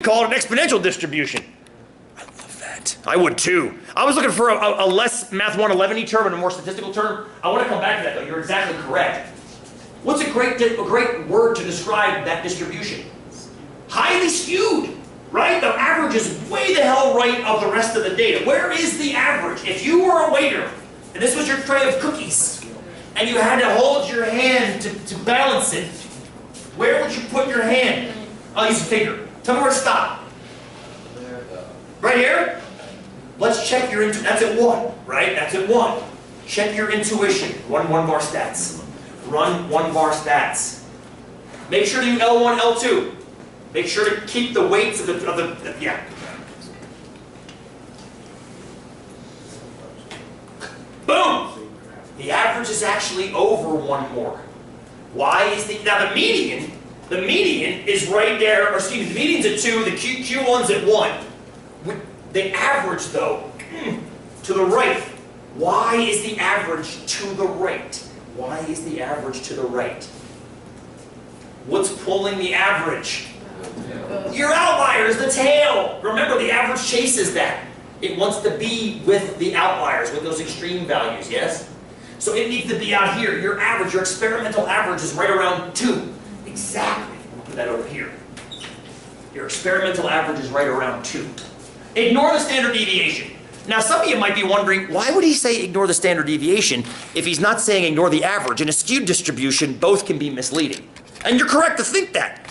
call it an exponential distribution. I love that. I would too. I was looking for a less Math 111-y term and a more statistical term. I want to come back to that though. You're exactly correct. What's a great word to describe that distribution? Highly skewed, right? The average is way the hell right of the rest of the data. Where is the average? If you were a waiter, and this was your tray of cookies, and you had to hold your hand to balance it, where would you put your hand? I'll use a finger. Tell me where to stop. Right here? Let's check your intuition. That's at 1, right? That's at 1. Check your intuition. Run 1-bar stats. Run 1-bar stats. Make sure you L1, L2. Make sure to keep the weights of the yeah. Boom! The average is actually over 1 more. Why is now the median is right there, or excuse me, the median's at 2, the Q1's at 1. The average though, to the right. Why is the average to the right? Why is the average to the right? What's pulling the average? Your outliers, the tail. Remember, the average chases that. It wants to be with the outliers, with those extreme values, yes? So it needs to be out here. Your average, your experimental average is right around 2. Exactly. We'll put that over here. Your experimental average is right around 2. Ignore the standard deviation. Now, some of you might be wondering, why would he say ignore the standard deviation if he's not saying ignore the average? In a skewed distribution, both can be misleading. And you're correct to think that.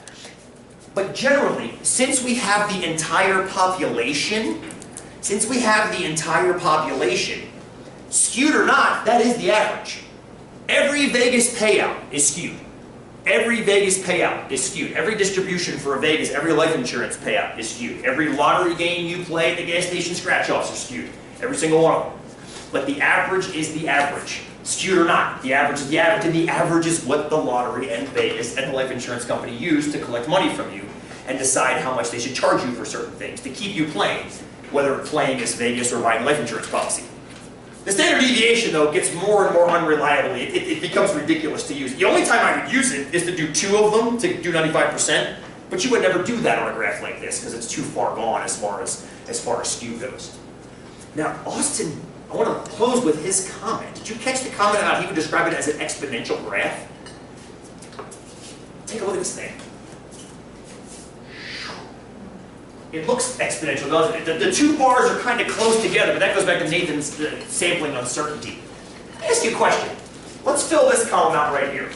But generally, since we have the entire population, skewed or not, that is the average. Every Vegas payout is skewed. Every Vegas payout is skewed. Every distribution for a Vegas, every life insurance payout is skewed. Every lottery game you play at the gas station scratch-offs are skewed. Every single one of them. But the average is the average. Skewed or not, the average is the average, and the average is what the lottery and Vegas and the life insurance company use to collect money from you and decide how much they should charge you for certain things to keep you playing, whether playing is Vegas or buying a life insurance policy. The standard deviation, though, gets more and more unreliable. It becomes ridiculous to use. The only time I would use it is to do 2 of them to do 95%, but you would never do that on a graph like this because it's too far gone as far as skew goes. Now, Austin, I want to close with his comment. Did you catch the comment about he would describe it as an exponential graph? Take a look at this thing. It looks exponential, doesn't it? The 2 bars are kind of close together, but that goes back to Nathan's sampling uncertainty. Let me ask you a question. Let's fill this column out right here.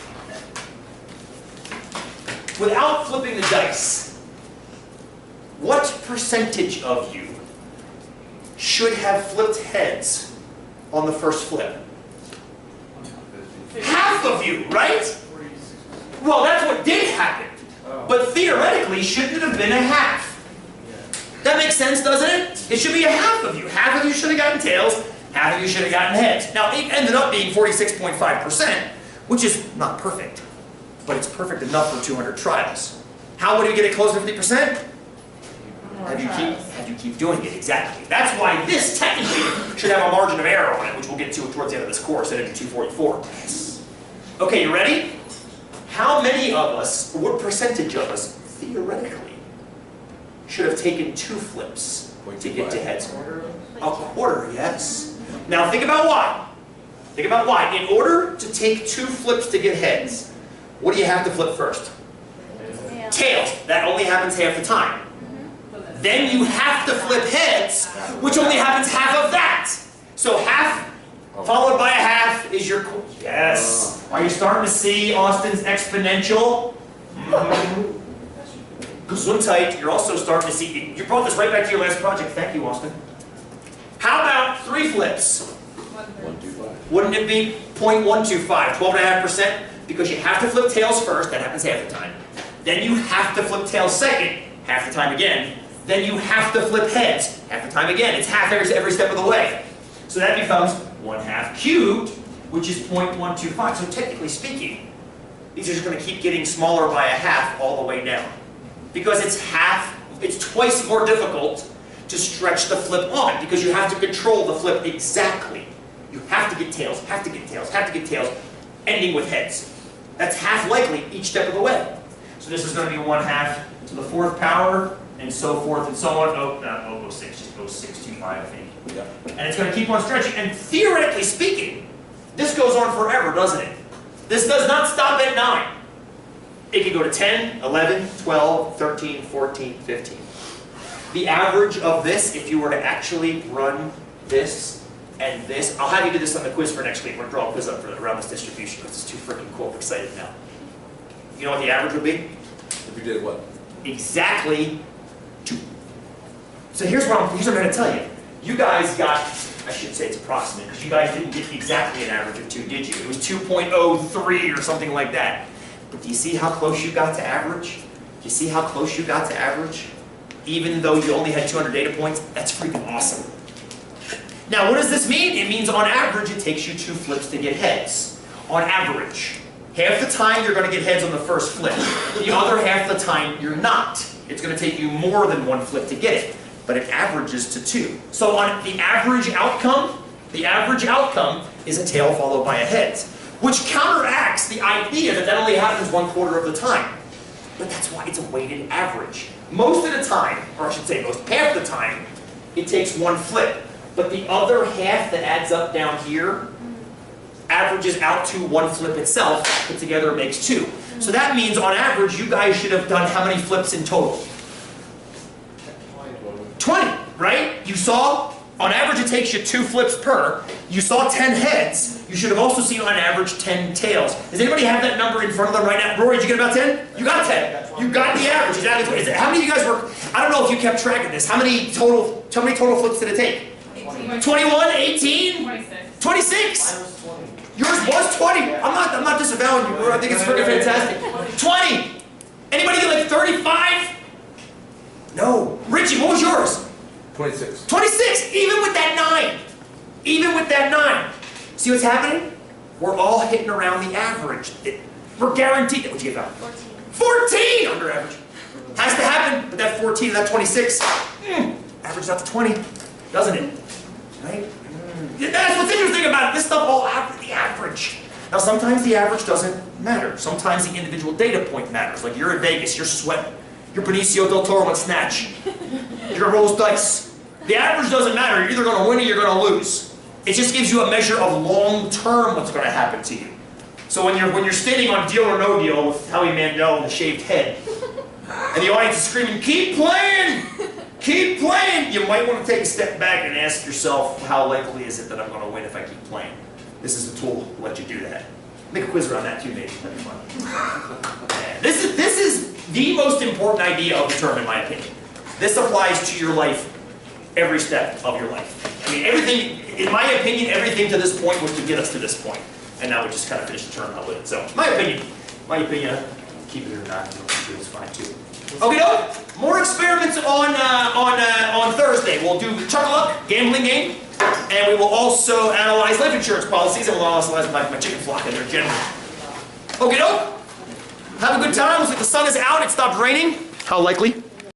Without flipping the dice, what percentage of you should have flipped heads on the first flip? Half of you, right? Well, that's what did happen. But theoretically, shouldn't it have been a half? That makes sense, doesn't it? It should be a half of you. Half of you should have gotten tails, half of you should have gotten heads. Now, it ended up being 46.5%, which is not perfect, but it's perfect enough for 200 trials. How would you get it close to 50%? Have you keep doing it, exactly. That's why this technically should have a margin of error on it, which we'll get to towards the end of this course, at 244. Yes. Okay, you ready? How many of us, or what percentage of us, theoretically, should have taken 2 flips to get to heads? A quarter, yes. Now think about why. Think about why. In order to take 2 flips to get heads, what do you have to flip first? Tails. That only happens half the time. Then you have to flip heads, which only happens half of that. So half followed by a half is your... Yes. Are you starting to see Austin's exponential? Gesundheit, you're also starting to see... You brought this right back to your last project. Thank you, Austin. How about 3 flips? 125. Wouldn't it be 0.125, 12.5%? Because you have to flip tails first, that happens half the time. Then you have to flip tails second, half the time again. Then you have to flip heads, half the time again. It's half every step of the way. So that becomes 1/2 cubed, which is 0.125. So technically speaking, these are just going to keep getting smaller by a half all the way down. Because it's twice more difficult to stretch the flip on, because you have to control the flip exactly. You have to get tails, have to get tails, have to get tails, ending with heads. That's half likely each step of the way. So this is going to be 1/2 to the 4th power and so forth and so on. Oh, not 006, just 0625, I think. Yeah. And it's going to keep on stretching. And theoretically speaking, this goes on forever, doesn't it? This does not stop at 9. It can go to 10, 11, 12, 13, 14, 15. The average of this, if you were to actually run this and this, I'll have you do this on the quiz for next week. We're going to draw a quiz up for around this distribution because it's too freaking cool. I'm excited now. You know what the average would be? If you did what? Exactly 2. So here's what I'm going to tell you. You guys got, I should say it's approximate, because you guys didn't get exactly an average of 2, did you? It was 2.03 or something like that. But do you see how close you got to average? Do you see how close you got to average? Even though you only had 200 data points, that's freaking awesome. Now, what does this mean? It means on average, it takes you 2 flips to get heads. On average. Half the time, you're going to get heads on the first flip. The other half the time, you're not. It's going to take you more than 1 flip to get it. But it averages to 2. So on the average outcome is a tail followed by a heads, which counteracts the idea that that only happens 1/4 of the time. But that's why it's a weighted average. Most of the time, or I should say half the time, it takes 1 flip. But the other half that adds up down here averages out to 1 flip itself, put together makes 2. So that means on average, you guys should have done how many flips in total? 20, right? You saw, on average it takes you 2 flips per. You saw 10 heads. You should have also seen on average 10 tails. Does anybody have that number in front of them right now? Rory, did you get about 10? You got 10. You got the average. Exactly. How many of you guys were, I don't know if you kept track of this. How many total flips did it take? 18. 21, 18? 26. 26? Mine was 20. Yours was 20. I'm not disavowing you, Rory. I think it's freaking fantastic. 20. Anybody get like 35? No. Richie, what was yours? 26. 26, even with that 9. Even with that 9. See what's happening? We're all hitting around the average. We're guaranteed. What'd you get about? 14. 14 under average. Has to happen, but that 14 and that 26, averages out to 20, doesn't it? Right? That's what's interesting about it. This stuff all average, the average. Now sometimes the average doesn't matter. Sometimes the individual data point matters. Like you're in Vegas, you're sweating. You're Benicio del Toro on Snatch. You're gonna roll those dice. The average doesn't matter. You're either going to win or you're going to lose. It just gives you a measure of long-term what's going to happen to you. So when you're standing on Deal or No Deal with Howie Mandel and the shaved head, and the audience is screaming, "Keep playing! Keep playing!" You might want to take a step back and ask yourself, how likely is it that I'm going to win if I keep playing? This is a tool to let you do that. Make a quiz around that too, maybe. That'd be fun. This is the most important idea of the term, in my opinion. This applies to your life. Every step of your life. I mean, everything, in my opinion, everything to this point was to get us to this point. And now we just kind of finish the term out with it. So, my opinion, keep it or not, it's fine too. Okay, no, more experiments on Thursday. We'll do Chuck-a-Luck, gambling game, and we will also analyze life insurance policies, and we'll also analyze my chicken flock and their general. Okay, no, have a good time. Looks like the sun is out. It stopped raining. How likely?